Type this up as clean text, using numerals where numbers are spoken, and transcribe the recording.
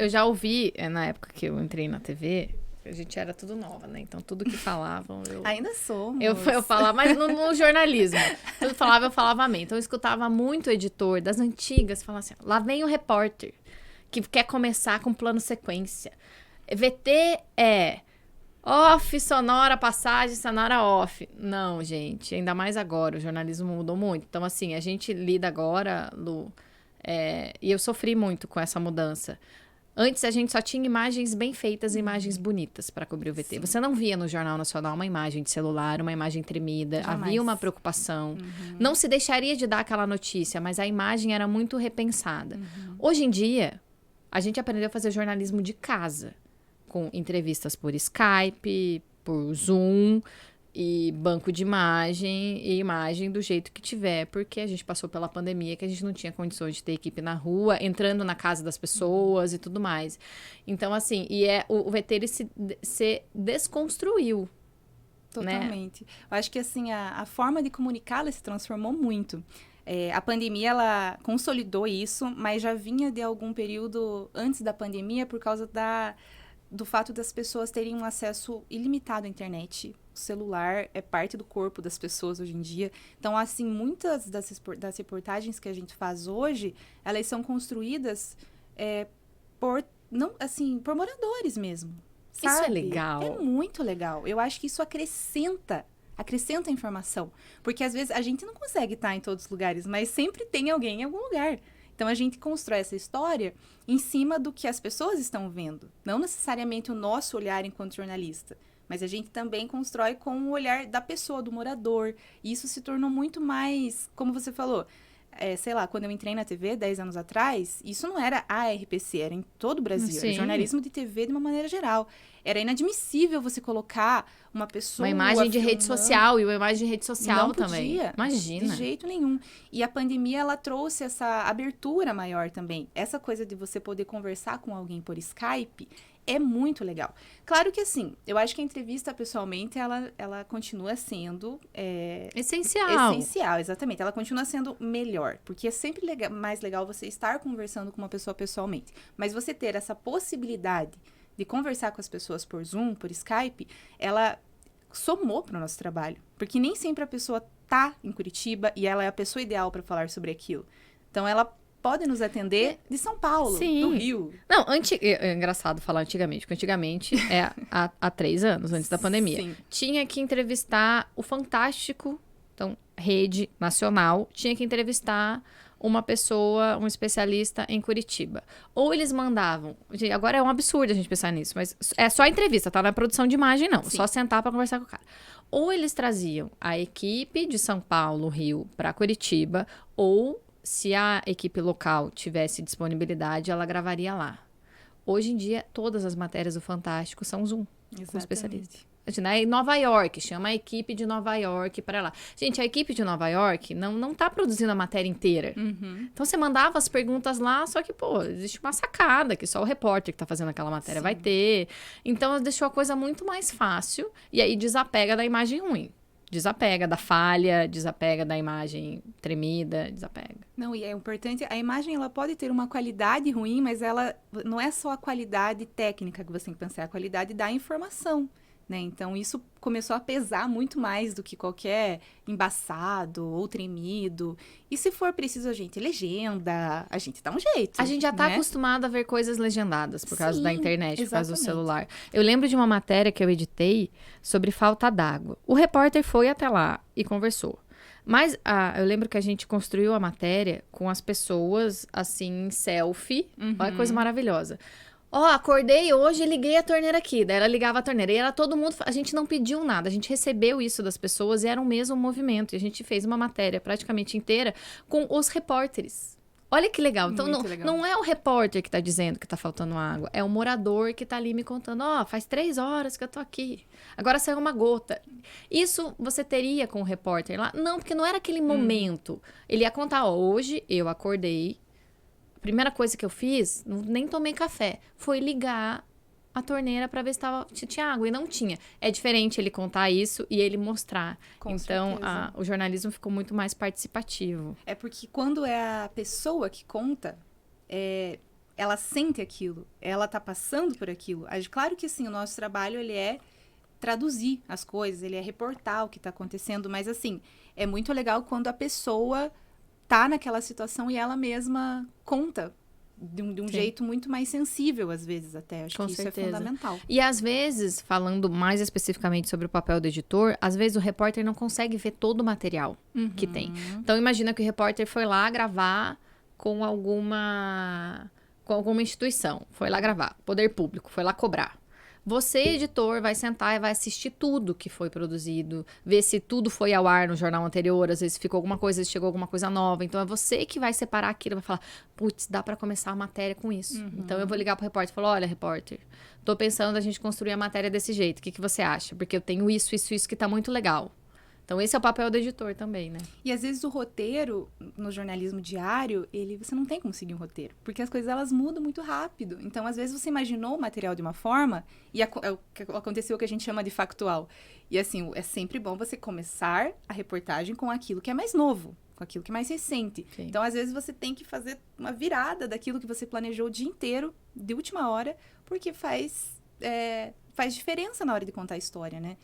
eu já ouvi, na época que eu entrei na TV, a gente era tudo nova, né? Então, tudo que falavam... Ainda somos. Eu falava, mas no jornalismo. Tudo falava, eu falava amém. Então, eu escutava muito o editor das antigas falar assim, lá vem o repórter que quer começar com plano sequência. VT é off, sonora, passagem, sonora off. Não, gente, ainda mais agora, o jornalismo mudou muito. Então, assim, a gente lida agora, Lu, e eu sofri muito com essa mudança. Antes, a gente só tinha imagens bem feitas, imagens bonitas para cobrir o VT. Sim. Você não via no Jornal Nacional uma imagem de celular, uma imagem tremida. Jamais. Havia uma preocupação. Não se deixaria de dar aquela notícia, mas a imagem era muito repensada. Hoje em dia, a gente aprendeu a fazer jornalismo de casa, com entrevistas por Skype, por Zoom, e banco de imagem, e imagem do jeito que tiver, porque a gente passou pela pandemia, que a gente não tinha condições de ter equipe na rua, entrando na casa das pessoas e tudo mais. Então, assim, o VT, ele se desconstruiu. Totalmente. Né? Eu acho que, assim, a forma de comunicar, ela se transformou muito. A pandemia, ela consolidou isso, mas já vinha de algum período antes da pandemia por causa do fato das pessoas terem um acesso ilimitado à internet. O celular é parte do corpo das pessoas hoje em dia. Então, assim, muitas das reportagens que a gente faz hoje, elas são construídas por moradores mesmo. Sabe? Isso é legal. É muito legal. Eu acho que isso acrescenta a informação. Porque, às vezes, a gente não consegue estar em todos os lugares, mas sempre tem alguém em algum lugar. Então, a gente constrói essa história em cima do que as pessoas estão vendo. Não necessariamente o nosso olhar enquanto jornalista, mas a gente também constrói com o olhar da pessoa, do morador. E isso se tornou muito mais, como você falou, sei lá, quando eu entrei na TV 10 anos atrás, isso não era a RPC, era em todo o Brasil. Era jornalismo de TV de uma maneira geral. Era inadmissível você colocar uma pessoa... Uma imagem de rede social, e uma imagem de rede social não também. Podia, imagina. De jeito nenhum. E a pandemia, ela trouxe essa abertura maior também. Essa coisa de você poder conversar com alguém por Skype é muito legal. Claro que, assim, eu acho que a entrevista pessoalmente, ela continua sendo... essencial. Essencial, exatamente. Ela continua sendo melhor, porque é sempre mais legal você estar conversando com uma pessoa pessoalmente. Mas você ter essa possibilidade de conversar com as pessoas por Zoom, por Skype, ela somou para o nosso trabalho. Porque nem sempre a pessoa tá em Curitiba e ela é a pessoa ideal para falar sobre aquilo. Então, ela pode nos atender de São Paulo, Sim. do Rio. Não, é engraçado falar antigamente, porque antigamente, há 3 anos, antes da pandemia, Sim. Tinha que entrevistar o Fantástico, então, rede nacional, tinha que entrevistar uma pessoa, um especialista em Curitiba. Ou eles mandavam... Agora é um absurdo a gente pensar nisso, mas é só entrevista, tá? Não é produção de imagem, não. Sim. Só sentar pra conversar com o cara. Ou eles traziam a equipe de São Paulo, Rio, pra Curitiba, ou... se a equipe local tivesse disponibilidade, ela gravaria lá. Hoje em dia, todas as matérias do Fantástico são Zoom, com especialista. Em Nova York, chama a equipe de Nova York para lá. Gente, a equipe de Nova York não tá produzindo a matéria inteira. Então, você mandava as perguntas lá, só que, existe uma sacada que só o repórter que tá fazendo aquela matéria vai ter. Então, deixou a coisa muito mais fácil e aí desapega da imagem ruim. Desapega da falha, desapega da imagem tremida, desapega. Não, e é importante, a imagem ela pode ter uma qualidade ruim, mas ela não é só a qualidade técnica que você tem que pensar, é a qualidade da informação, né? Então, isso começou a pesar muito mais do que qualquer embaçado ou tremido. E se for preciso, legenda, a gente dá um jeito. A gente já tá acostumado a ver coisas legendadas por causa da internet, por causa do celular. Eu lembro de uma matéria que eu editei sobre falta d'água. O repórter foi até lá e conversou. Mas eu lembro que a gente construiu a matéria com as pessoas, assim, em selfie. Olha que coisa maravilhosa. Acordei hoje e liguei a torneira aqui. Daí ela ligava a torneira. E era todo mundo... A gente não pediu nada. A gente recebeu isso das pessoas e era o mesmo movimento. E a gente fez uma matéria praticamente inteira com os repórteres. Olha que legal. Então, não é o repórter que tá dizendo que tá faltando água. É o morador que tá ali me contando. Faz 3 horas que eu tô aqui. Agora saiu uma gota. Isso você teria com o repórter lá? Não, porque não era aquele momento. Ele ia contar, hoje eu acordei. A primeira coisa que eu fiz, nem tomei café, foi ligar a torneira para ver se tinha água. E não tinha. É diferente ele contar isso e ele mostrar. Então, o jornalismo ficou muito mais participativo. É porque quando é a pessoa que conta, ela sente aquilo, ela tá passando por aquilo. Claro que, assim, o nosso trabalho, ele é traduzir as coisas, ele é reportar o que tá acontecendo, mas, assim, é muito legal quando a pessoa tá naquela situação e ela mesma conta de um jeito muito mais sensível, às vezes, até. Acho Com que certeza. isso é fundamental. E às vezes, falando mais especificamente sobre o papel do editor, às vezes o repórter não consegue ver todo o material que tem. Então, imagina que o repórter foi lá gravar com alguma instituição. Foi lá gravar. Poder público. Foi lá cobrar. Você, editor, vai sentar e vai assistir tudo que foi produzido, ver se tudo foi ao ar no jornal anterior, às vezes ficou alguma coisa, às vezes chegou alguma coisa nova. Então, é você que vai separar aquilo, vai falar, putz, dá pra começar a matéria com isso. Então, eu vou ligar pro repórter e falar, olha, repórter, tô pensando a gente construir a matéria desse jeito, o que que você acha? Porque eu tenho isso que tá muito legal. Então, esse é o papel do editor também, né? E às vezes o roteiro, no jornalismo diário, você não tem como seguir um roteiro. Porque as coisas, elas mudam muito rápido. Então, às vezes, você imaginou o material de uma forma e aconteceu o que a gente chama de factual. E assim, é sempre bom você começar a reportagem com aquilo que é mais novo, com aquilo que é mais recente. Sim. Então, às vezes, você tem que fazer uma virada daquilo que você planejou o dia inteiro, de última hora, porque faz diferença na hora de contar a história, né?